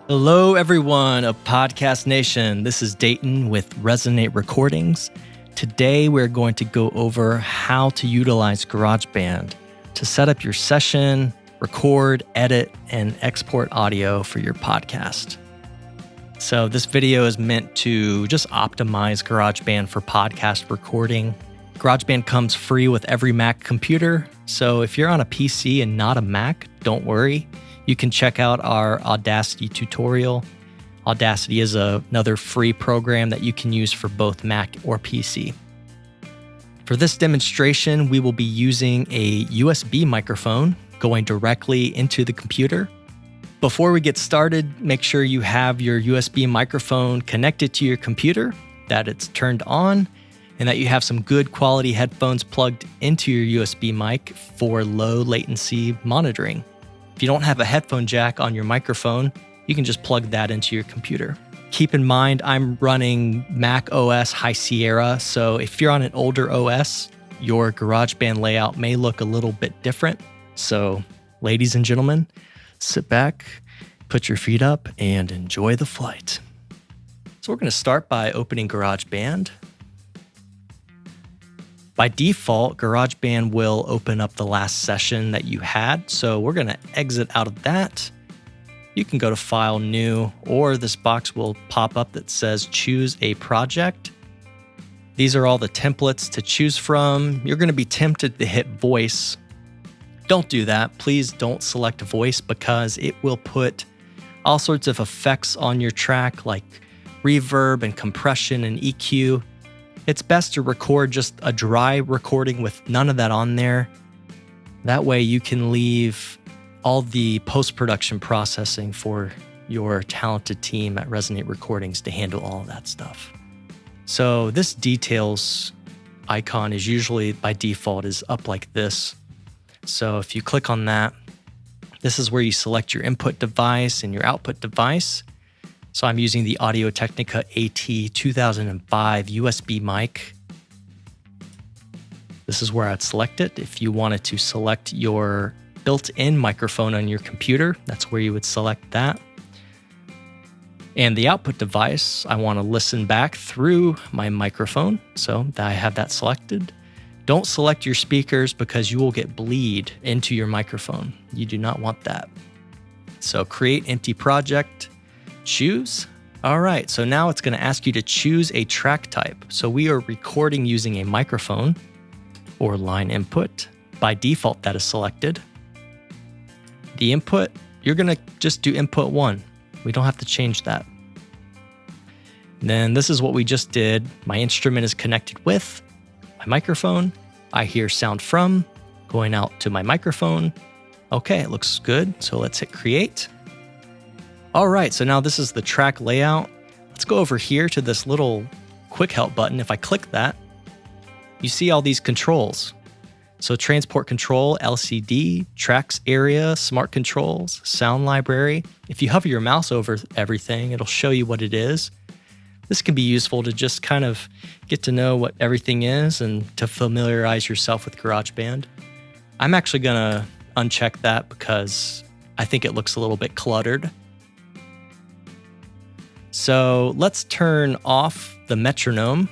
Hello, everyone of Podcast Nation. This is Dayton with Resonate Recordings. Today, we're going to go over how to utilize Garageband to set up your session, record, edit, and export audio for your podcast. So this video is meant to just optimize Garageband for podcast recording. Garageband comes free with every Mac computer. So if you're on a PC and not a Mac, don't worry. You can check out our Audacity tutorial. Audacity is another free program that you can use for both Mac or PC. For this demonstration, we will be using a USB microphone going directly into the computer. Before we get started, make sure you have your USB microphone connected to your computer, that it's turned on, and that you have some good quality headphones plugged into your USB mic for low latency monitoring. If you don't have a headphone jack on your microphone, you can just plug that into your computer. Keep in mind, I'm running Mac OS High Sierra, so if you're on an older OS, your GarageBand layout may look a little bit different. So, ladies and gentlemen, sit back, put your feet up, and enjoy the flight. So we're going to start by opening GarageBand. By default, GarageBand will open up the last session that you had, so we're going to exit out of that. You can go to File, New, or this box will pop up that says Choose a Project. These are all the templates to choose from. You're going to be tempted to hit Voice. Don't do that. Please don't select Voice because it will put all sorts of effects on your track like reverb and compression and EQ. It's best to record just a dry recording with none of that on there. That way you can leave all the post-production processing for your talented team at Resonate Recordings to handle all of that stuff. So this details icon is usually by default is up like this. So if you click on that, this is where you select your input device and your output device. So I'm using the Audio-Technica AT 2005 USB mic. This is where I'd select it. If you wanted to select your built-in microphone on your computer, that's where you would select that. And the output device, I want to listen back through my microphone, so I have that selected. Don't select your speakers because you will get bleed into your microphone. You do not want that. So create empty project. Choose. All right, so now it's going to ask you to choose a track type. So we are recording using a microphone or line input. By default, that is selected. The input, you're going to just do input 1. We don't have to change that. Then this is what we just did. My instrument is connected with my microphone. I hear sound from going out to my microphone. Okay, it looks good. So let's hit create. All right, so now this is the track layout. Let's go over here to this little quick help button. If I click that, you see all these controls. So transport control, LCD, tracks area, smart controls, sound library. If you hover your mouse over everything, it'll show you what it is. This can be useful to just kind of get to know what everything is and to familiarize yourself with GarageBand. I'm actually gonna uncheck that because I think it looks a little bit cluttered. So let's turn off the metronome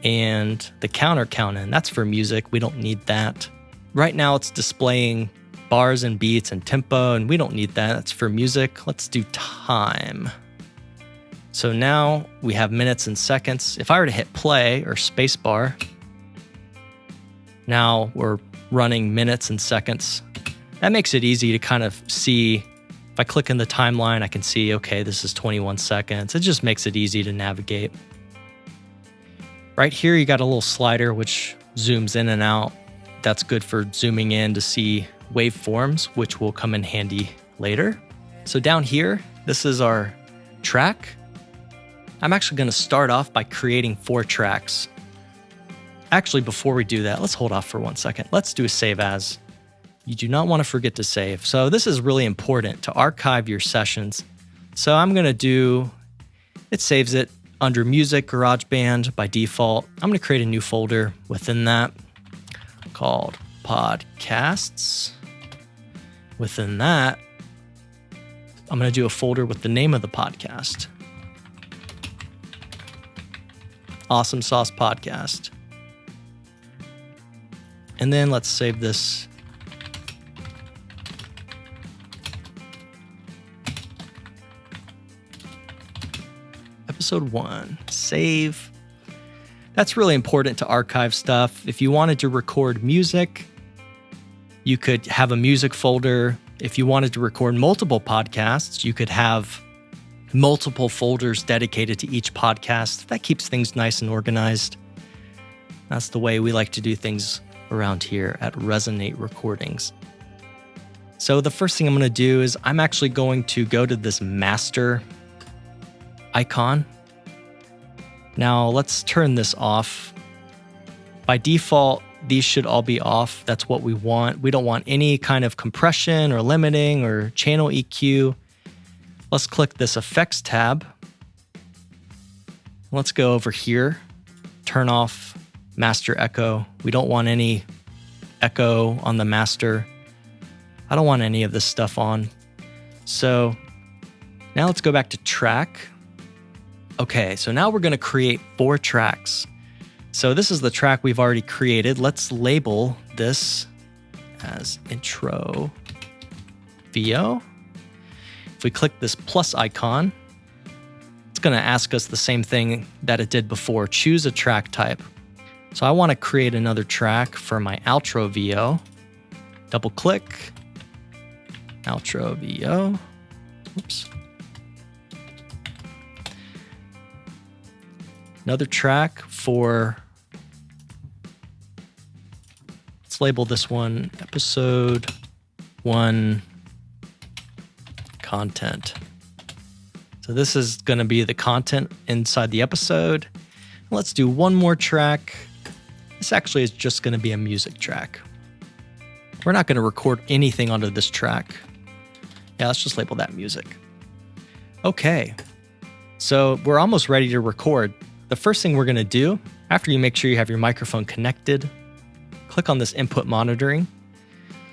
and the counter count in. That's for music. We don't need that. Right now it's displaying bars and beats and tempo, and we don't need that. That's for music. Let's do time. So now we have minutes and seconds. If I were to hit play or spacebar, now we're running minutes and seconds. That makes it easy to kind of see. If I click in the timeline, I can see, okay, this is 21 seconds. It just makes it easy to navigate. Right here, you got a little slider which zooms in and out. That's good for zooming in to see waveforms, which will come in handy later. So down here, this is our track. I'm actually going to start off by creating 4 tracks. Actually, before we do that, let's hold off for 1 second. Let's do a save as. You do not want to forget to save. So this is really important to archive your sessions. So I'm going to do, it saves it under Music, GarageBand by default. I'm going to create a new folder within that called Podcasts. Within that, I'm going to do a folder with the name of the podcast. Awesome Sauce Podcast. And then let's save this. Episode 1. Save. That's really important to archive stuff. If you wanted to record music, you could have a music folder. If you wanted to record multiple podcasts, you could have multiple folders dedicated to each podcast. That keeps things nice and organized. That's the way we like to do things around here at Resonate Recordings. So the first thing I'm going to do is I'm actually going to go to this master icon. Now let's turn this off. By default, these should all be off. That's what we want. We don't want any kind of compression or limiting or channel EQ. Let's click this effects tab. Let's go over here, turn off master echo. We don't want any echo on the master. I don't want any of this stuff on. So now let's go back to track. Okay, so now we're going to create 4 tracks. So this is the track we've already created. Let's label this as intro VO. If we click this plus icon, it's going to ask us the same thing that it did before. Choose a track type. So I want to create another track for my outro VO. Double click, outro VO. Oops. Another track for, let's label this one episode 1 content. So this is going to be the content inside the episode. Let's do one more track. This actually is just going to be a music track. We're not going to record anything onto this track. Yeah, let's just label that music. Okay, so we're almost ready to record. The first thing we're going to do, after you make sure you have your microphone connected, click on this input monitoring.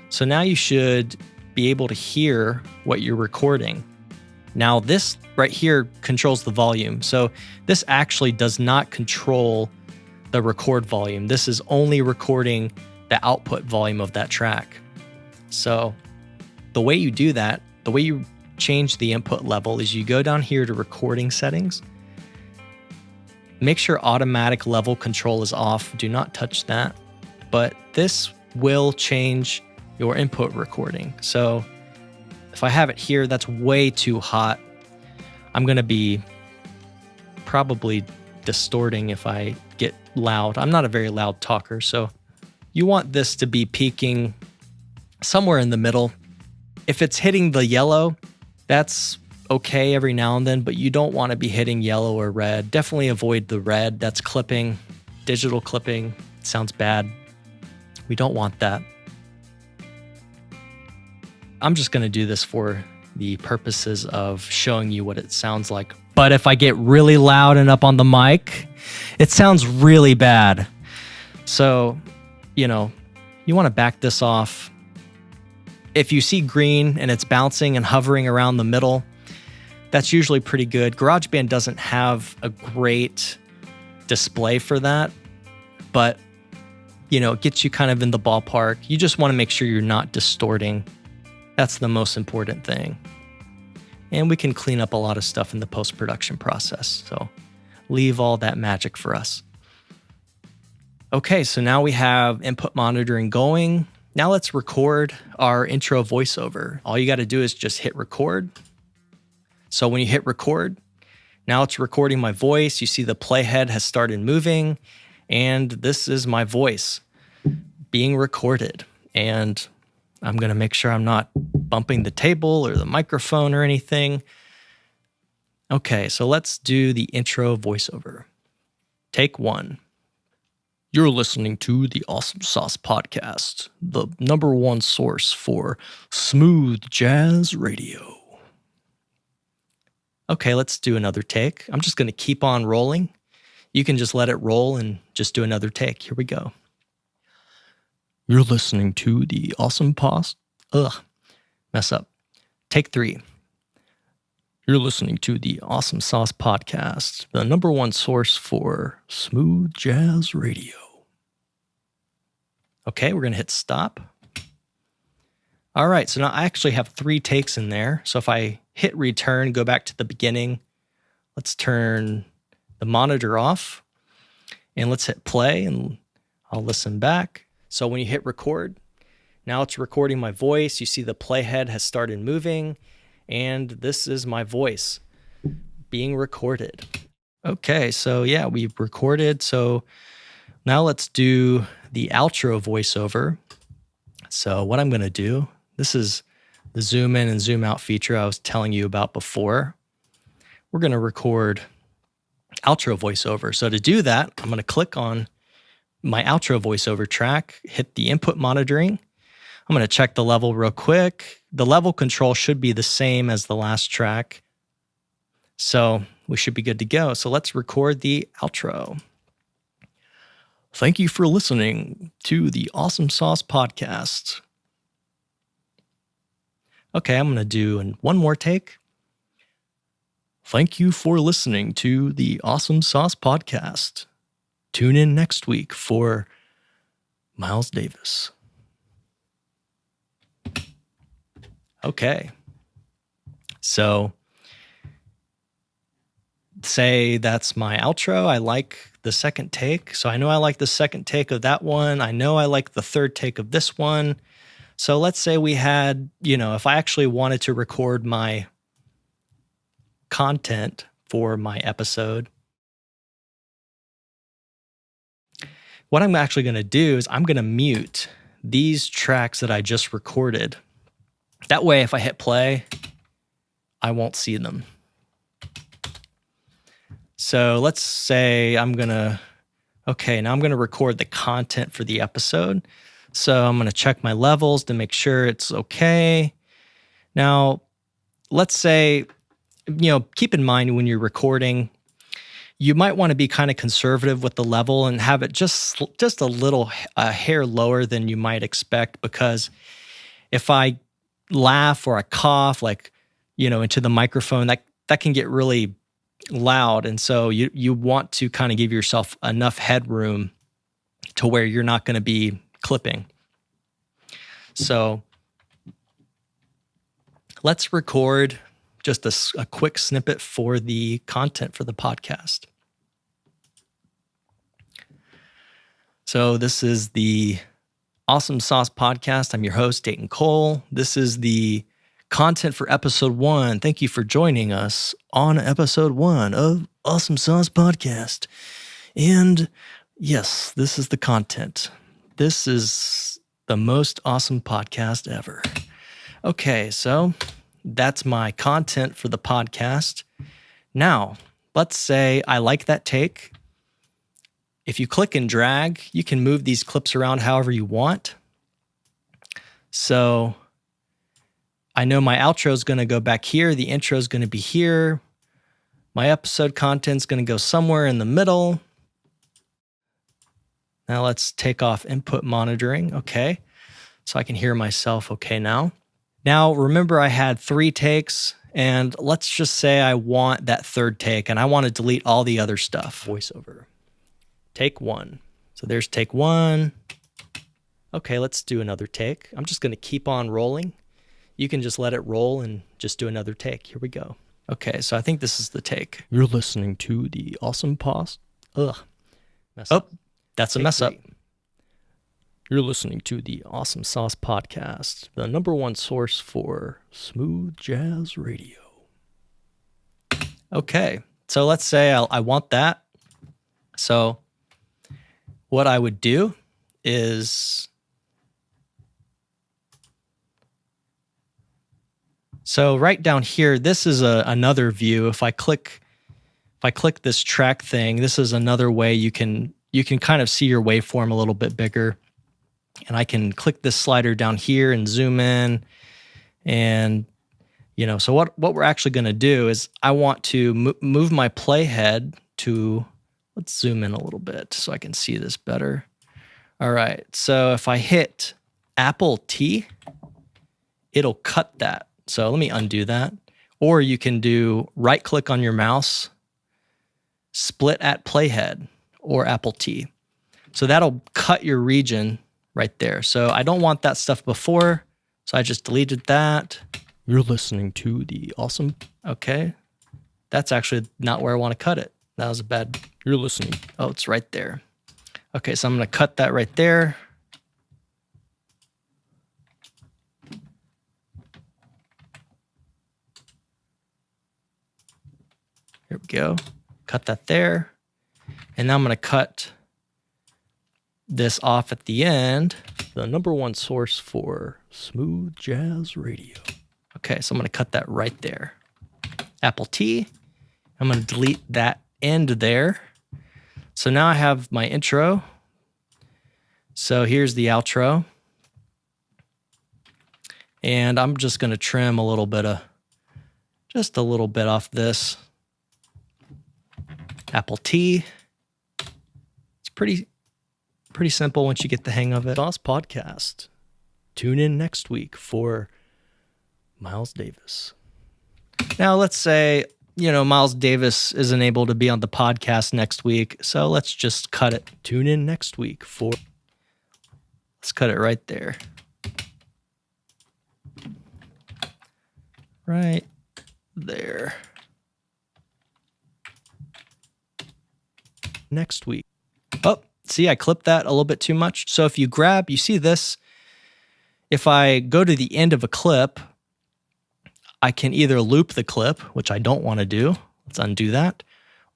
So now you should be able to hear what you're recording. Now this right here controls the volume. So this actually does not control the record volume. This is only recording the output volume of that track. So the way you do that, the way you change the input level is you go down here to recording settings. Make sure automatic level control is off. Do not touch that. But this will change your input recording. So if I have it here, that's way too hot. I'm going to be probably distorting if I get loud. I'm not a very loud talker, so you want this to be peaking somewhere in the middle. If it's hitting the yellow, that's okay every now and then, but you don't want to be hitting yellow or red. Definitely avoid the red. That's clipping, digital clipping. It sounds bad. We don't want that. I'm just going to do this for the purposes of showing you what it sounds like. But if I get really loud and up on the mic, it sounds really bad. So, you want to back this off. If you see green and it's bouncing and hovering around the middle, that's usually pretty good. GarageBand doesn't have a great display for that, but it gets you kind of in the ballpark. You just want to make sure you're not distorting. That's the most important thing. And we can clean up a lot of stuff in the post-production process. So leave all that magic for us. Okay, so now we have input monitoring going. Now let's record our intro voiceover. All you got to do is just hit record. So when you hit record, now it's recording my voice. You see the playhead has started moving, and this is my voice being recorded. And I'm going to make sure I'm not bumping the table or the microphone or anything. Okay, so let's do the intro voiceover. Take 1. You're listening to the Awesome Sauce Podcast, the #1 source for smooth jazz radio. Okay, let's do another take. I'm just going to keep on rolling. You can just let it roll and just do another take. Here we go. You're listening to the Awesome Mess up. Take 3. You're listening to the Awesome Sauce Podcast, the #1 source for smooth jazz radio. Okay, we're going to hit stop. All right, so now I actually have 3 takes in there. So if I hit return, go back to the beginning, let's turn the monitor off and let's hit play and I'll listen back. So when you hit record, now it's recording my voice. You see the playhead has started moving and this is my voice being recorded. Okay, so yeah, we've recorded. So now let's do the outro voiceover. So what I'm going to do, this is the zoom in and zoom out feature I was telling you about before. We're going to record outro voiceover. So to do that, I'm going to click on my outro voiceover track, hit the input monitoring. I'm going to check the level real quick. The level control should be the same as the last track. So we should be good to go. So let's record the outro. Thank you for listening to the Awesome Sauce Podcast. Okay, I'm going to do one more take. Thank you for listening to the Awesome Sauce Podcast. Tune in next week for Miles Davis. Okay. So say that's my outro. I like the second take. So I know I like the second take of that one. I know I like the third take of this one. So let's say we had, if I actually wanted to record my content for my episode, what I'm actually going to do is I'm going to mute these tracks that I just recorded. That way, if I hit play, I won't see them. So let's say now I'm going to record the content for the episode. So I'm going to check my levels to make sure it's okay. Now, let's say, keep in mind when you're recording, you might want to be kind of conservative with the level and have it just a little hair lower than you might expect, because if I laugh or I cough into the microphone, that can get really loud. And so you want to kind of give yourself enough headroom to where you're not going to be clipping. So let's record just a quick snippet for the content for the podcast. So this is the Awesome Sauce Podcast. I'm your host, Dayton Cole. This is the content for episode 1. Thank you for joining us on episode 1 of Awesome Sauce Podcast. And yes, this is the content. This is the most awesome podcast ever. Okay, so that's my content for the podcast. Now, let's say I like that take. If you click and drag, you can move these clips around however you want. So I know my outro is going to go back here. The intro is going to be here. My episode content is going to go somewhere in the middle. Now let's take off input monitoring. Okay. So I can hear myself okay now. Now remember I had 3 takes, and let's just say I want that third take and I want to delete all the other stuff. Voiceover. Take 1. So there's take 1. Okay, let's do another take. I'm just going to keep on rolling. You can just let it roll and just do another take. Here we go. Okay, so I think this is the take. You're listening to the Awesome Sauce. That's a mess up. You're listening to the Awesome Sauce Podcast, the #1 source for smooth jazz radio. Okay, so let's say I want that. So what I would do is, so right down here, this is another view. If I click this track thing, this is another way you can kind of see your waveform a little bit bigger. And I can click this slider down here and zoom in. And, so what we're actually going to do is I want to move my playhead to, let's zoom in a little bit so I can see this better. All right. So if I hit Apple T, it'll cut that. So let me undo that. Or you can do right click on your mouse, split at playhead, or Apple T. So that'll cut your region right there. So I don't want that stuff before, so I just deleted that. You're listening to the awesome. Okay. That's actually not where I want to cut it. That was a bad. You're listening. Oh, it's right there. Okay, so I'm going to cut that right there. Here we go. Cut that there. And now I'm going to cut this off at the end. The #1 source for smooth jazz radio. Okay, so I'm going to cut that right there. Apple T. I'm going to delete that end there. So now I have my intro. So here's the outro. And I'm just going to trim a little bit just a little bit off this. Apple T. It's pretty simple once you get the hang of it. Sauce Podcast. Tune in next week for Miles Davis. Now let's say, Miles Davis isn't able to be on the podcast next week, so let's just cut it. Tune in next week for... Let's cut it right there. Right there. Next week. Oh, see, I clipped that a little bit too much. So if you see this, if I go to the end of a clip, I can either loop the clip, which I don't want to do. Let's undo that.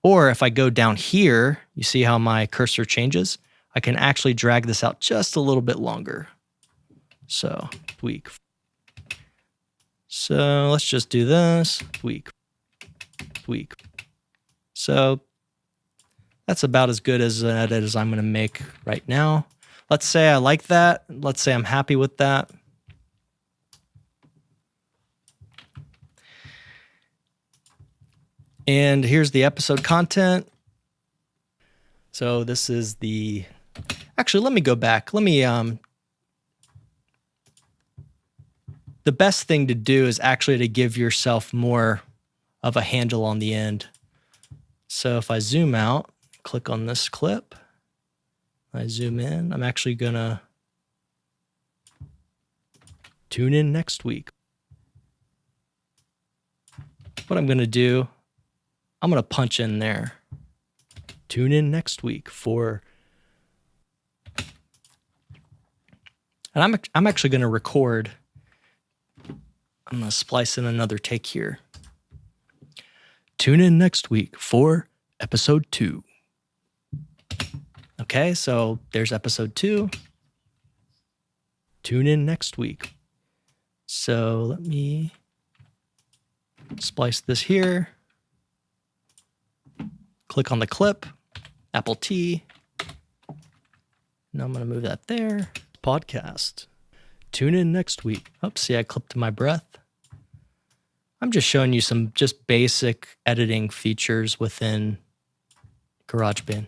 Or if I go down here, you see how my cursor changes? I can actually drag this out just a little bit longer. So, tweak. So let's just do this. Tweak. So that's about as good as an edit as I'm going to make right now. Let's say I like that. Let's say I'm happy with that. And here's the episode content. So this is the... Actually, let me go back. The best thing to do is actually to give yourself more of a handle on the end. So if I zoom out, click on this clip, I zoom in, I'm actually gonna tune in next week. What I'm gonna do, I'm gonna punch in there. Tune in next week for... And I'm actually gonna record. I'm going to splice in another take here. Tune in next week for episode 2. Okay, so there's episode 2. Tune in next week. So let me splice this here. Click on the clip, Apple T. Now I'm going to move that there. Podcast. Tune in next week. Oops, see, I clipped my breath. I'm just showing you some just basic editing features within Garageband.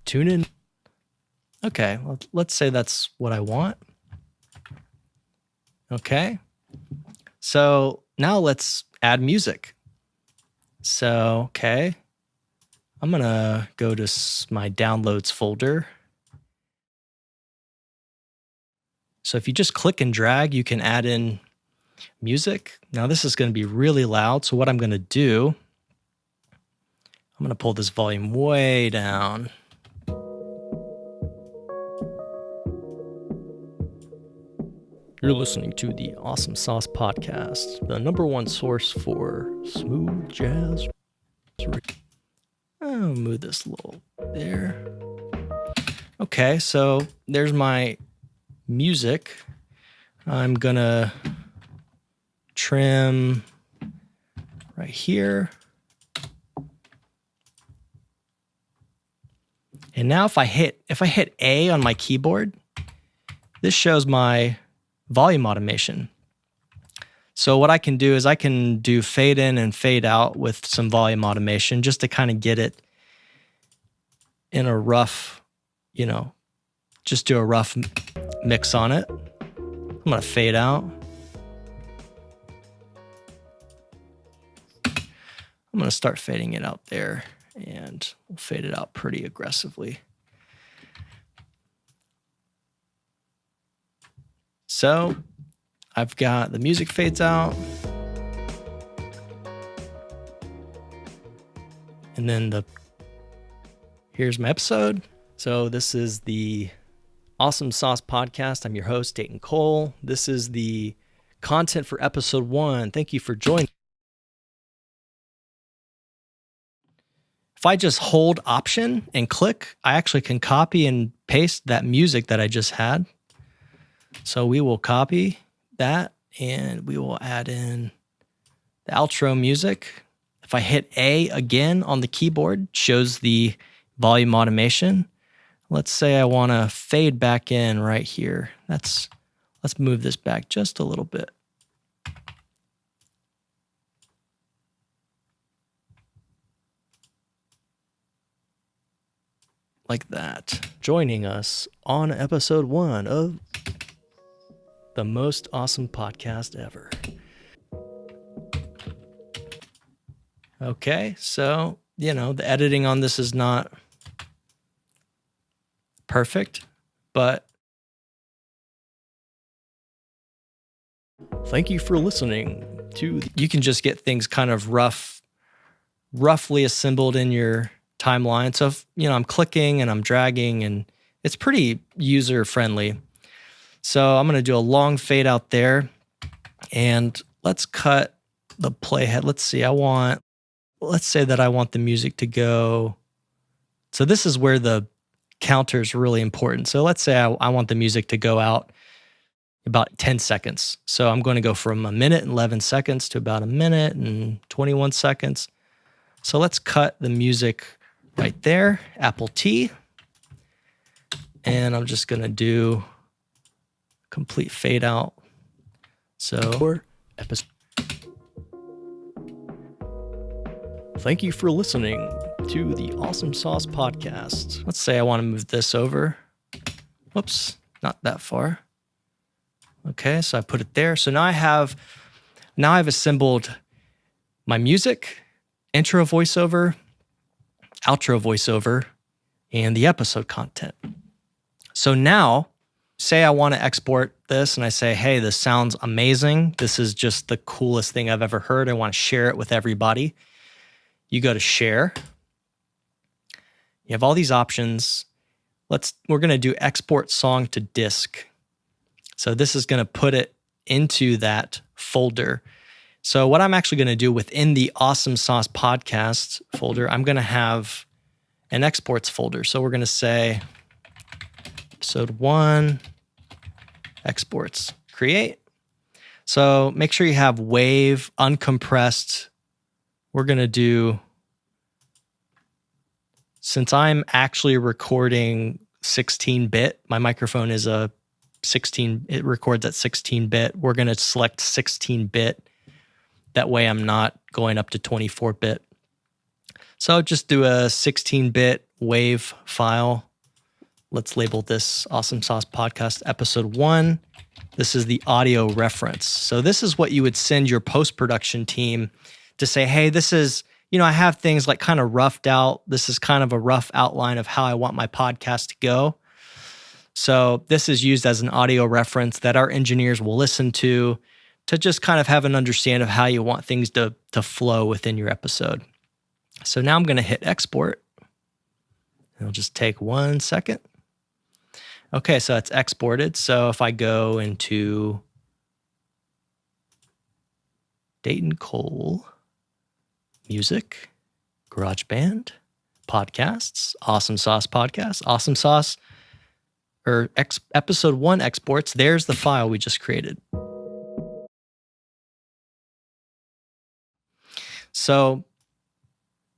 Tune in. Okay, well, let's say that's what I want. Okay. So now let's add music. So, okay. I'm going to go to my downloads folder. So if you just click and drag, you can add in music. Now this is going to be really loud. So what I'm going to do, I'm going to pull this volume way down. You're listening to the Awesome Sauce Podcast, the #1 source for smooth jazz. I'll move this a little there. Okay, so there's my music. I'm gonna trim right here. And now if I hit A on my keyboard, this shows my volume automation. So what I can do is I can do fade in and fade out with some volume automation just to kind of get it in a rough, just do a rough mix on it. I'm going to fade out. I'm going to start fading it out there, and we'll fade it out pretty aggressively. So I've got the music fades out. And then here's my episode. So this is the Awesome Sauce Podcast. I'm your host, Dayton Cole. This is the content for episode 1. Thank you for joining. If I just hold Option and click, I actually can copy and paste that music that I just had. So we will copy that and we will add in the outro music. If I hit A again on the keyboard, shows the volume automation. Let's say I want to fade back in right here. Let's move this back just a little bit. Like that. Joining us on episode 1 of the most awesome podcast ever. Okay, so, the editing on this is not perfect, but thank you for listening to. You can just get things kind of roughly assembled in your timeline. So if, I'm clicking and I'm dragging, and it's pretty user friendly. So I'm going to do a long fade out there, and let's cut the playhead. Let's see, let's say that I want the music to go. So this is where the counter is really important. So let's say I want the music to go out about 10 seconds. So I'm going to go from 1 minute and 11 seconds to about 1 minute and 21 seconds. So let's cut the music right there, Apple T. And I'm just going to do complete fade out. So episode. Thank you for listening to the Awesome Sauce Podcast. Let's say I want to move this over. Whoops, not that far. Okay, so I put it there. So now I've assembled my music, intro voiceover, outro voiceover, and the episode content. So now, say I want to export this and I say, hey, this sounds amazing. This is just the coolest thing I've ever heard. I want to share it with everybody. You go to share. You have all these options. We're going to do export song to disk. So this is going to put it into that folder. So what I'm actually going to do within the Awesome Sauce Podcast folder, I'm going to have an exports folder. So we're going to say episode 1, exports, create. So make sure you have wave, uncompressed. We're going to do, since I'm actually recording 16-bit, my microphone is it records at 16-bit. We're going to select 16-bit. That way I'm not going up to 24-bit. So just do a 16-bit wave file. Let's label this Awesome Sauce Podcast Episode 1. This is the audio reference. So this is what you would send your post-production team to say, hey, this is, I have things like kind of roughed out. This is kind of a rough outline of how I want my podcast to go. So this is used as an audio reference that our engineers will listen to just kind of have an understanding of how you want things to flow within your episode. So now I'm going to hit export. It'll just take 1 second. Okay, so it's exported. So if I go into Dayton Cole, music, Garageband, podcasts, Awesome Sauce Podcast, Awesome Sauce, or episode 1 exports, there's the file we just created. So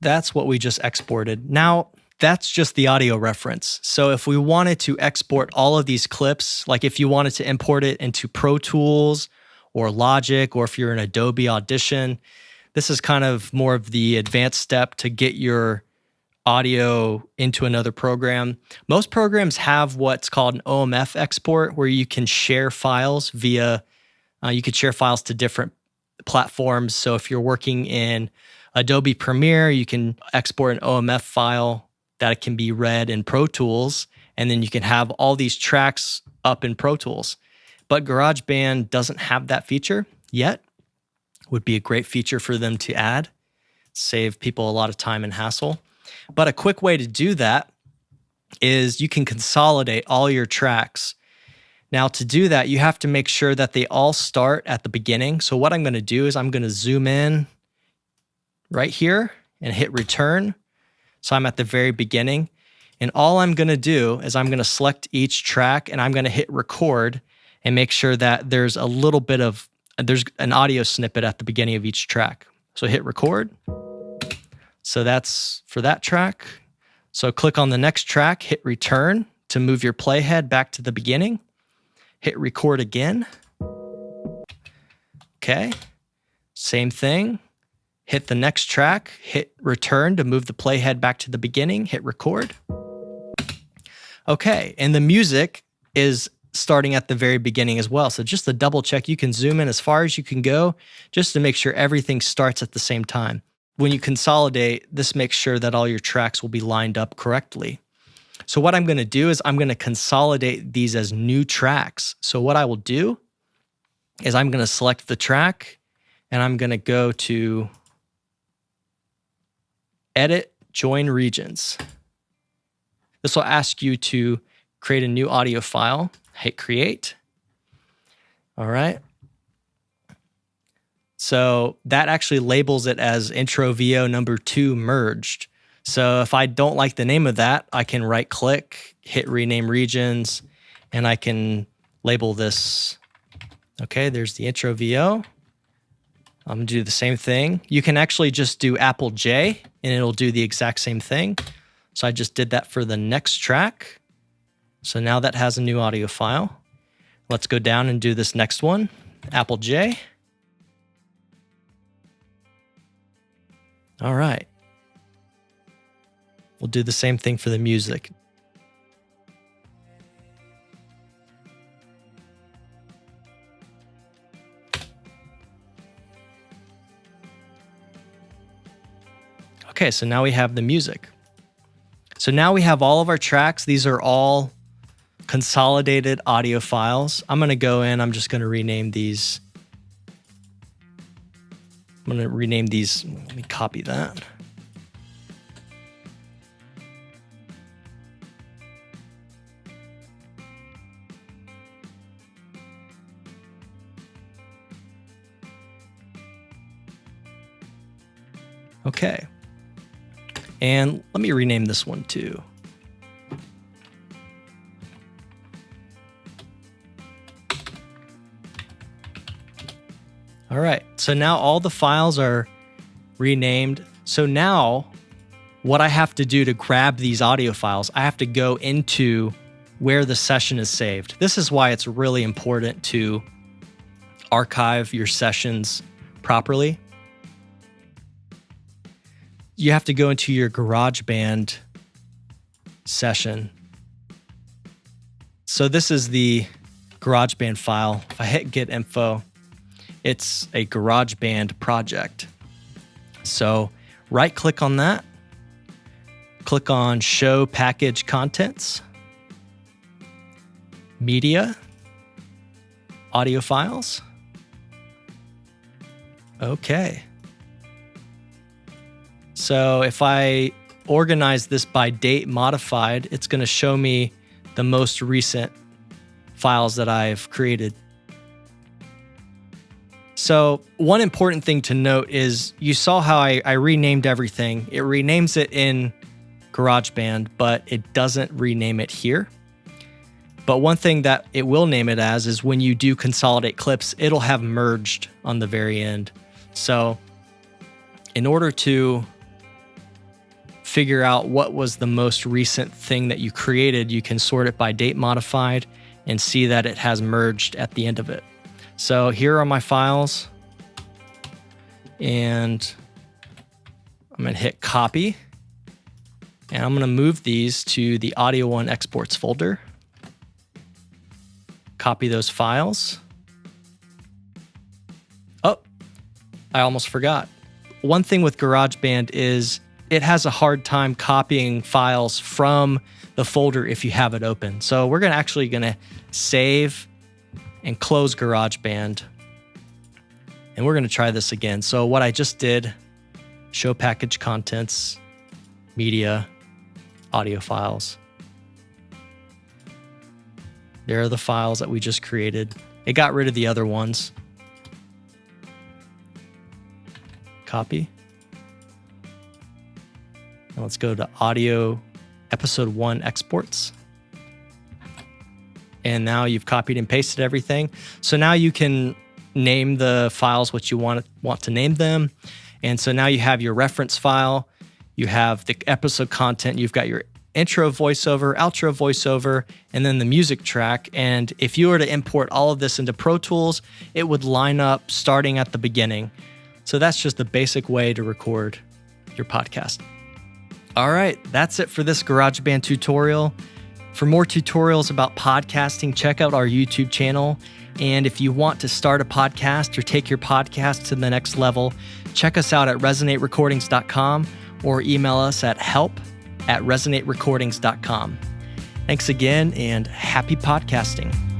that's what we just exported. Now, that's just the audio reference. So if we wanted to export all of these clips, like if you wanted to import it into Pro Tools or Logic, or if you're in Adobe Audition, this is kind of more of the advanced step to get your audio into another program. Most programs have what's called an OMF export, where you can share files via, you could share files to different platforms. So if you're working in Adobe Premiere, you can export an OMF file that can be read in Pro Tools, and then you can have all these tracks up in Pro Tools. But GarageBand doesn't have that feature yet. Would be a great feature for them to add, save people a lot of time and hassle. But a quick way to do that is you can consolidate all your tracks. Now, to do that, you have to make sure that they all start at the beginning. So what I'm going to do is I'm going to zoom in right here and hit return. So I'm at the very beginning. And all I'm going to do is I'm going to select each track and I'm going to hit record and make sure that there's an audio snippet at the beginning of each track. So hit record. So that's for that track. So click on the next track, hit return to move your playhead back to the beginning. Hit record again. Okay, same thing. Hit the next track, hit return to move the playhead back to the beginning, hit record. Okay, and the music is starting at the very beginning as well. So just to double check, you can zoom in as far as you can go just to make sure everything starts at the same time. When you consolidate, this makes sure that all your tracks will be lined up correctly. So what I'm going to do is I'm going to consolidate these as new tracks. So what I will do is I'm going to select the track and I'm going to go to Edit, Join Regions. This will ask you to create a new audio file. Hit Create. All right. So that actually labels it as Intro VO number 2 merged. So if I don't like the name of that, I can right click, hit Rename Regions, and I can label this. Okay, there's the Intro VO. I'm gonna do the same thing. You can actually just do Apple J and it'll do the exact same thing. So I just did that for the next track. So now that has a new audio file. Let's go down and do this next one, Apple J. All right. We'll do the same thing for the music. Okay, so now we have the music. So now we have all of our tracks. These are all consolidated audio files. I'm going to go in, I'm just going to rename these. Let me copy that. Okay. And let me rename this one too. All right, so now all the files are renamed. So now what I have to do to grab these audio files, I have to go into where the session is saved. This is why it's really important to archive your sessions properly. You have to go into your GarageBand session. So this is the GarageBand file. If I hit Get Info, it's a GarageBand project. So right click on that, click on Show Package Contents, Media, Audio Files. Okay. So if I organize this by date modified, it's going to show me the most recent files that I've created. So one important thing to note is you saw how I renamed everything. It renames it in GarageBand, but it doesn't rename it here. But one thing that it will name it as is when you do consolidate clips, it'll have merged on the very end. So in order to figure out what was the most recent thing that you created, you can sort it by date modified and see that it has merged at the end of it. So here are my files, and I'm going to hit copy, and I'm going to move these to the Audio 1 exports folder. Copy those files. Oh, I almost forgot. one thing with GarageBand is it has a hard time copying files from the folder if you have it open. So we're actually gonna save and close GarageBand. And we're gonna try this again. So what I just did, show package contents, media, audio files. There are the files that we just created. It got rid of the other ones. Copy. Now let's go to audio episode 1 exports. And now you've copied and pasted everything. So now you can name the files what you want to name them. And so now you have your reference file, you have the episode content, you've got your intro voiceover, outro voiceover, and then the music track. And if you were to import all of this into Pro Tools, it would line up starting at the beginning. So that's just the basic way to record your podcast. All right, that's it for this GarageBand tutorial. For more tutorials about podcasting, check out our YouTube channel. And if you want to start a podcast or take your podcast to the next level, check us out at resonaterecordings.com or email us at help@resonaterecordings.com. Thanks again and happy podcasting.